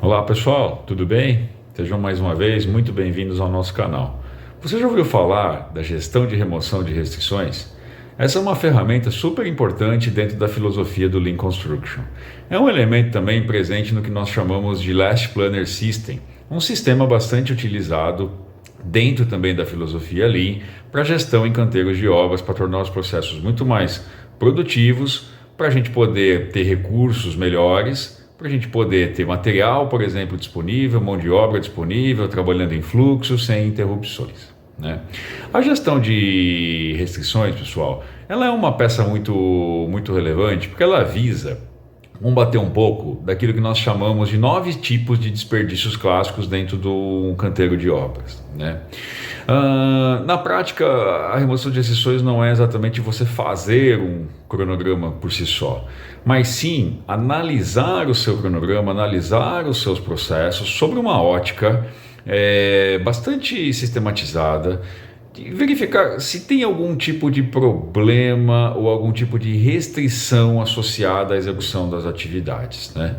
Olá pessoal, tudo bem? Sejam mais uma vez muito bem-vindos ao nosso canal. Você já ouviu falar da gestão de remoção de restrições? Essa é uma ferramenta super importante dentro da filosofia do Lean Construction. É um elemento também presente no que nós chamamos de Last Planner System, um sistema bastante utilizado dentro também da filosofia Lean para gestão em canteiros de obras, para tornar os processos muito mais produtivos, para a gente poder ter recursos melhores, para a gente poder ter material, por exemplo, disponível, mão de obra disponível, trabalhando em fluxo, sem interrupções, né? A gestão de restrições, pessoal, ela é uma peça muito relevante, porque ela visa combater um pouco daquilo que nós chamamos de 9 tipos de desperdícios clássicos dentro do canteiro de obras, né? Na prática, a remoção de restrições não é exatamente você fazer um cronograma por si só, mas sim analisar o seu cronograma, analisar os seus processos sobre uma ótica bastante sistematizada, e verificar se tem algum tipo de problema ou algum tipo de restrição associada à execução das atividades, né?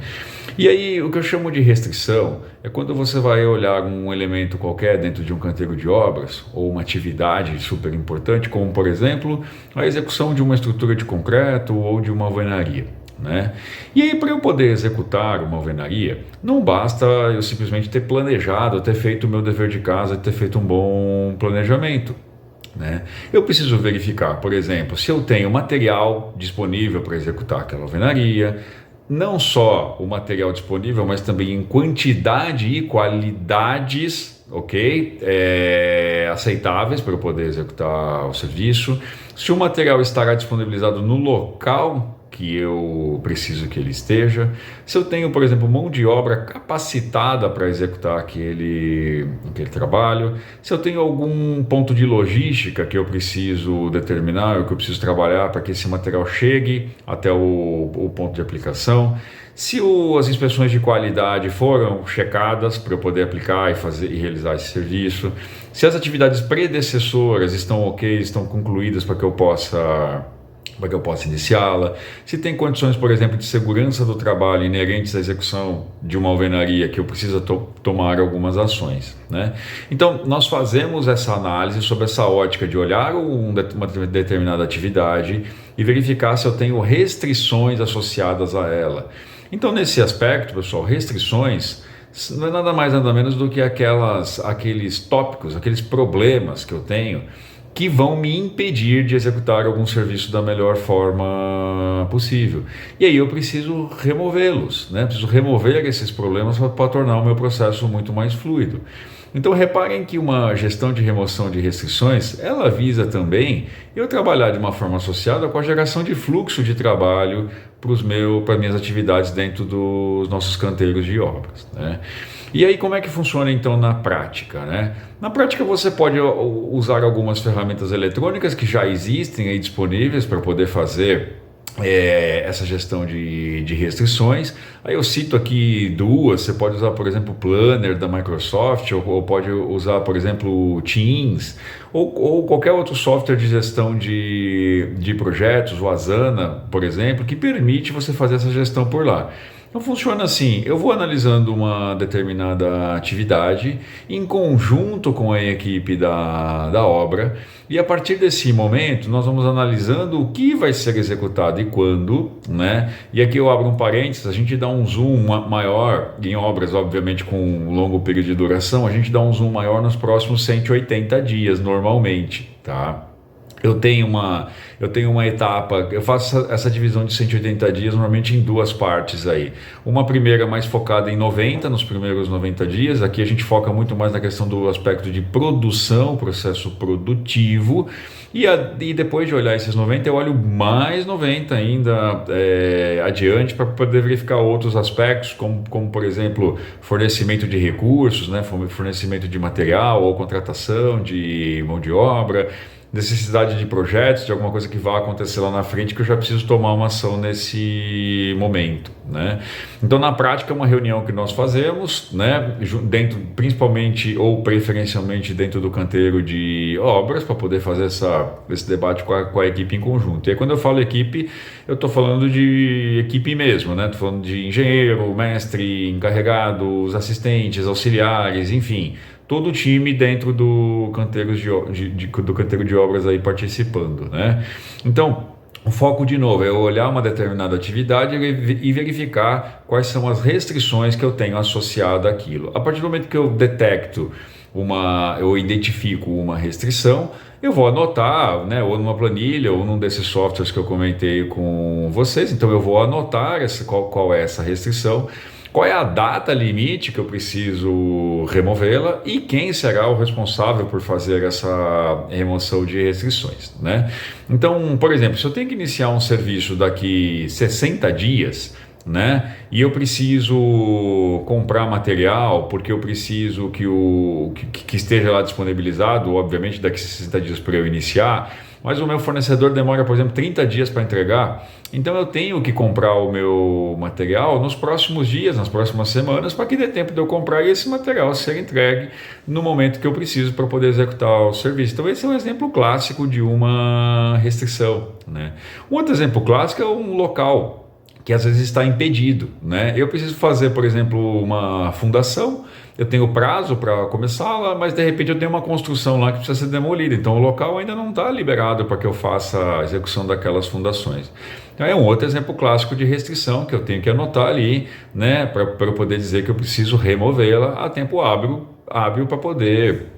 E aí, o que eu chamo de restrição é quando você vai olhar um elemento qualquer dentro de um canteiro de obras ou uma atividade super importante, como, por exemplo, a execução de uma estrutura de concreto ou de uma alvenaria, né? E aí, para eu poder executar uma alvenaria, não basta eu simplesmente ter planejado, ter feito o meu dever de casa, ter feito um bom planejamento, né? Eu preciso verificar, por exemplo, se eu tenho material disponível para executar aquela alvenaria, não só o material disponível, mas também em quantidade e qualidades, ok? Aceitáveis para eu poder executar o serviço. Se o material estará disponibilizado no local que eu preciso que ele esteja, se eu tenho, por exemplo, mão de obra capacitada para executar aquele trabalho, se eu tenho algum ponto de logística que eu preciso determinar, ou que eu preciso trabalhar para que esse material chegue até o ponto de aplicação, se as inspeções de qualidade foram checadas para eu poder aplicar e realizar esse serviço, se as atividades predecessoras estão ok, estão concluídas para que eu possa iniciá-la, se tem condições, por exemplo, de segurança do trabalho inerentes à execução de uma alvenaria que eu preciso tomar algumas ações, né? Então, nós fazemos essa análise sob essa ótica de olhar uma determinada atividade e verificar se eu tenho restrições associadas a ela. Então, nesse aspecto, pessoal, restrições não é nada mais nada menos do que aqueles tópicos, aqueles problemas que eu tenho que vão me impedir de executar algum serviço da melhor forma possível. E aí eu preciso removê-los, né? Preciso remover esses problemas para tornar o meu processo muito mais fluido. Então reparem que uma gestão de remoção de restrições, ela visa também eu trabalhar de uma forma associada com a geração de fluxo de trabalho para minhas atividades dentro dos nossos canteiros de obras, né? E aí como é que funciona então na prática, né? Na prática você pode usar algumas ferramentas eletrônicas que já existem aí disponíveis para poder fazer essa gestão de restrições. Aí eu cito aqui duas. Você pode usar, por exemplo, o Planner da Microsoft, ou pode usar, por exemplo, o Teams, ou qualquer outro software de gestão de projetos, o Asana, por exemplo, que permite você fazer essa gestão por lá. Então funciona assim: eu vou analisando uma determinada atividade em conjunto com a equipe da obra, e a partir desse momento nós vamos analisando o que vai ser executado e quando, né? E aqui eu abro um parênteses, a gente dá um zoom maior em obras, obviamente com um longo período de duração, a gente dá um zoom maior nos próximos 180 dias normalmente, tá? Eu tenho uma etapa, eu faço essa divisão de 180 dias normalmente em duas partes aí. Uma primeira mais focada em nos primeiros 90 dias. Aqui a gente foca muito mais na questão do aspecto de produção, processo produtivo. E depois de olhar esses 90, eu olho mais 90 ainda adiante para poder verificar outros aspectos, como por exemplo, fornecimento de recursos, né? Fornecimento de material ou contratação de mão de obra. necessidade de projetos, de alguma coisa que vai acontecer lá na frente, que eu já preciso tomar uma ação nesse momento, né? Então, na prática, é uma reunião que nós fazemos, né, dentro, principalmente ou preferencialmente dentro do canteiro de obras, para poder fazer esse debate com a equipe em conjunto. E aí, quando eu falo equipe, eu estou falando de equipe mesmo, né? Estou falando de engenheiro, mestre, encarregados, assistentes, auxiliares, enfim, todo o time dentro do canteiro do canteiro de obras aí participando, né? Então, o foco, de novo, é olhar uma determinada atividade e verificar quais são as restrições que eu tenho associado àquilo. A partir do momento que eu detecto eu identifico uma restrição, eu vou anotar, né, ou numa planilha ou num desses softwares que eu comentei com vocês. Então eu vou anotar qual é essa restrição, qual é a data limite que eu preciso removê-la e quem será o responsável por fazer essa remoção de restrições, né? Então, por exemplo, se eu tenho que iniciar um serviço daqui 60 dias, né, e eu preciso comprar material porque eu preciso que esteja lá disponibilizado, obviamente daqui 60 dias para eu iniciar, mas o meu fornecedor demora, por exemplo, 30 dias para entregar. Então eu tenho que comprar o meu material nos próximos dias, nas próximas semanas, para que dê tempo de eu comprar e esse material ser entregue no momento que eu preciso para poder executar o serviço. Então esse é um exemplo clássico de uma restrição, né? Um outro exemplo clássico é um local que às vezes está impedido, né? Eu preciso fazer, por exemplo, uma fundação, eu tenho prazo para começá-la, mas de repente eu tenho uma construção lá que precisa ser demolida, então o local ainda não está liberado para que eu faça a execução daquelas fundações. Então é um outro exemplo clássico de restrição que eu tenho que anotar ali, né, para eu poder dizer que eu preciso removê-la a tempo hábil para poder,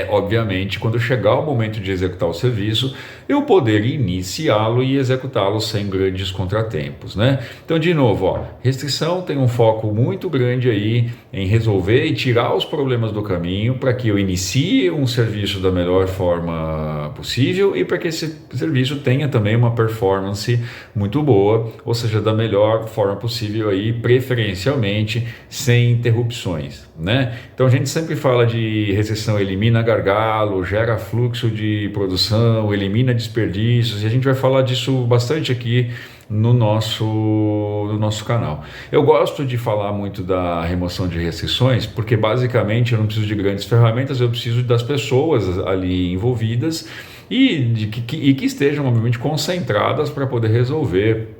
obviamente, quando chegar o momento de executar o serviço, eu poder iniciá-lo e executá-lo sem grandes contratempos, né? Então, de novo, restrição tem um foco muito grande aí em resolver e tirar os problemas do caminho para que eu inicie um serviço da melhor forma possível e para que esse serviço tenha também uma performance muito boa, ou seja, da melhor forma possível aí, preferencialmente sem interrupções, né? Então, a gente sempre fala de restrição, elimina gargalo, gera fluxo de produção, elimina desperdícios, e a gente vai falar disso bastante aqui no nosso canal. Eu gosto de falar muito da remoção de restrições, porque basicamente eu não preciso de grandes ferramentas, eu preciso das pessoas ali envolvidas e que estejam, obviamente, concentradas para poder resolver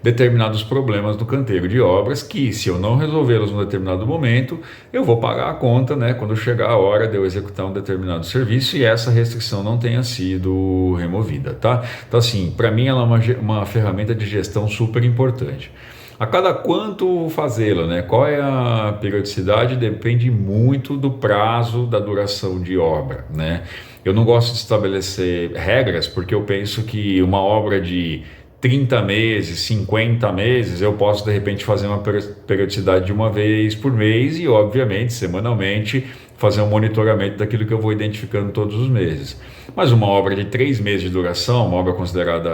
determinados problemas do canteiro de obras, que se eu não resolvê-los num determinado momento, eu vou pagar a conta, né, quando chegar a hora de eu executar um determinado serviço e essa restrição não tenha sido removida, tá? Então, assim, para mim ela é uma ferramenta de gestão super importante. A cada quanto fazê-la, né? Qual é a periodicidade? Depende muito do prazo da duração de obra, né? Eu não gosto de estabelecer regras, porque eu penso que uma obra de 30 meses, 50 meses, eu posso de repente fazer uma periodicidade de uma vez por mês e, obviamente, semanalmente, fazer um monitoramento daquilo que eu vou identificando todos os meses. Mas uma obra de 3 meses de duração, uma obra considerada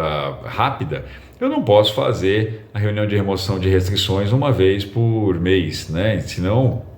rápida, eu não posso fazer a reunião de remoção de restrições uma vez por mês, né? Senão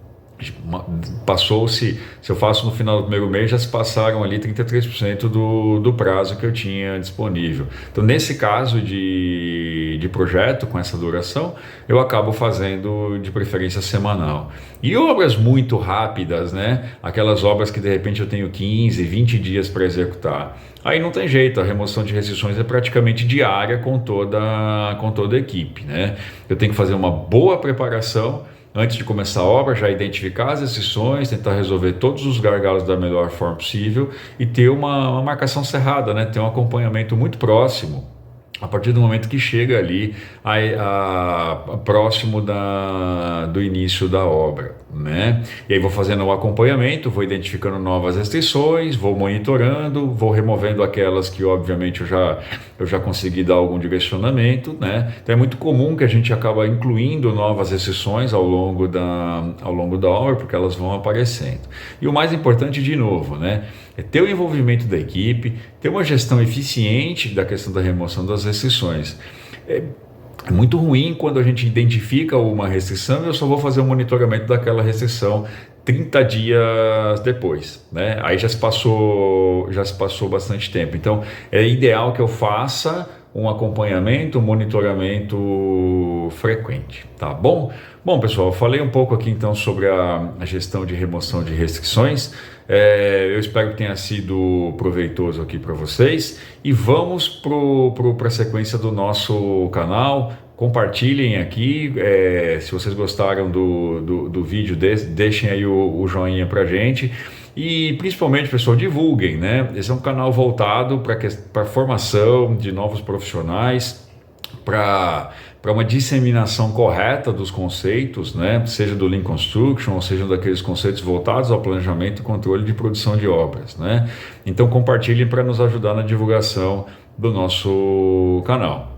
passou-se, se eu faço no final do primeiro mês, já se passaram ali 33% do prazo que eu tinha disponível. Então, nesse caso de projeto com essa duração, eu acabo fazendo de preferência semanal. E obras muito rápidas, né? Aquelas obras que de repente eu tenho 15, 20 dias para executar. Aí não tem jeito, a remoção de restrições é praticamente diária com toda a equipe, né? Eu tenho que fazer uma boa preparação antes de começar a obra, já identificar as restrições, tentar resolver todos os gargalos da melhor forma possível e ter uma marcação cerrada, né? Ter um acompanhamento muito próximo a partir do momento que chega ali próximo do início da obra, né? E aí vou fazendo o acompanhamento, vou identificando novas restrições, vou monitorando, vou removendo aquelas que obviamente eu já consegui dar algum direcionamento, né? Então é muito comum que a gente acaba incluindo novas restrições ao longo da obra, porque elas vão aparecendo. E o mais importante, de novo, né, é ter o envolvimento da equipe, ter uma gestão eficiente da questão da remoção das restrições. É muito ruim quando a gente identifica uma restrição e eu só vou fazer o monitoramento daquela restrição 30 dias depois, né? Aí já se passou bastante tempo. Então, é ideal que eu faça um acompanhamento, um monitoramento frequente, tá bom? Bom, pessoal, eu falei um pouco aqui então sobre a gestão de remoção de restrições. Eu espero que tenha sido proveitoso aqui para vocês e vamos para a sequência do nosso canal. Compartilhem aqui, se vocês gostaram do vídeo, deixem aí o joinha pra gente e principalmente, pessoal, divulguem, né? Esse é um canal voltado para formação de novos profissionais, para uma disseminação correta dos conceitos, né? Seja do Lean Construction, ou seja daqueles conceitos voltados ao planejamento e controle de produção de obras, né? Então compartilhem para nos ajudar na divulgação do nosso canal.